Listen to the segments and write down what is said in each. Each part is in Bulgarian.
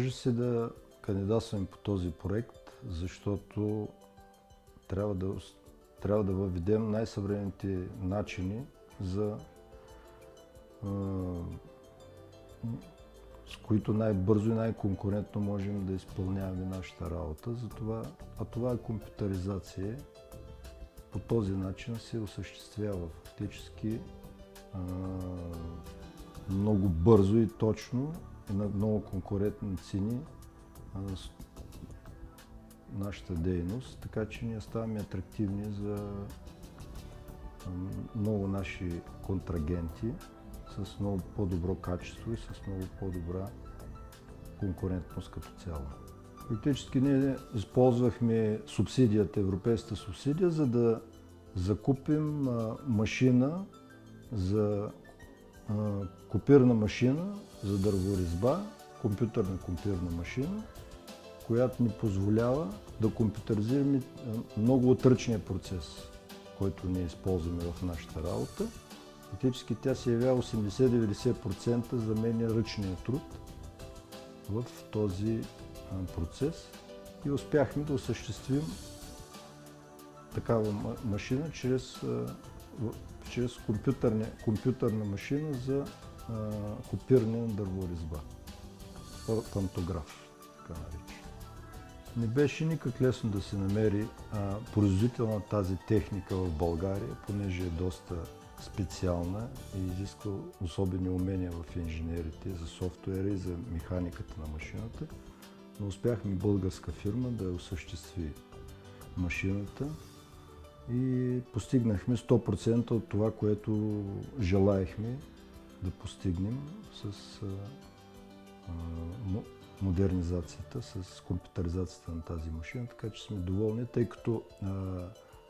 Наложи се да кандидатстваме по този проект, защото трябва да въведем най-съвременните начини с които най-бързо и най-конкурентно можем да изпълняваме нашата работа. Това е компютъризация. По този начин се осъществява фактически много бързо и точно и на много конкурентни цени нашата дейност, така че ние ставаме атрактивни за много наши контрагенти с много по-добро качество и с много по-добра конкурентност като цяло. Фактически ние използвахме субсидията, европейската субсидия, за да закупим машина за копирна машина за дърворезба, компютърна копирна машина, която ни позволява да компютъризираме много от ръчния процес, който ние използваме в нашата работа. Фактически тя се явява 80-90% заменя ръчния труд в този процес и успяхме да осъществим такава машина чрез компютърна машина за копиране на дърворезба. Пантограф, така нарича. Не беше никак лесно да се намери производител на тази техника в България, понеже е доста специална и изисква особени умения в инженерите, за софтуера и за механиката на машината. Но успяхме българска фирма да осъществи машината и постигнахме 100% от това, което желаехме да постигнем с модернизацията, с компютъризацията на тази машина, така че сме доволни, тъй като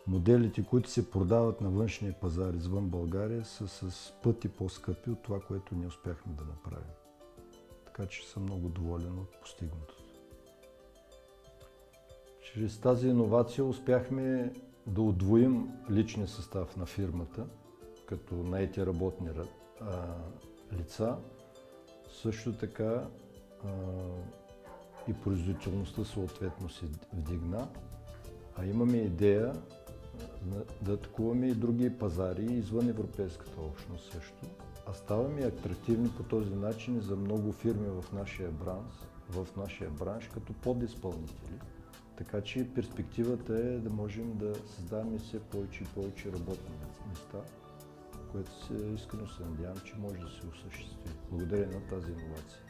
моделите, които се продават на външния пазар извън България, са с пъти по-скъпи от това, което ние успяхме да направим. Така че съм много доволен от постигнатото. Чрез тази иновация успяхме да удвоим личния състав на фирмата, като наети работни лица. Също така и производителността съответно се вдигна, а имаме идея да атакуваме и други пазари извън Европейската общност също. А ставаме атрактивни по този начин за много фирми в нашия бранш като подизпълнители. Така че перспективата е да можем да създаваме все повече и повече работни места, което искрено се надявам, че може да се осъществи благодарение на тази иновация.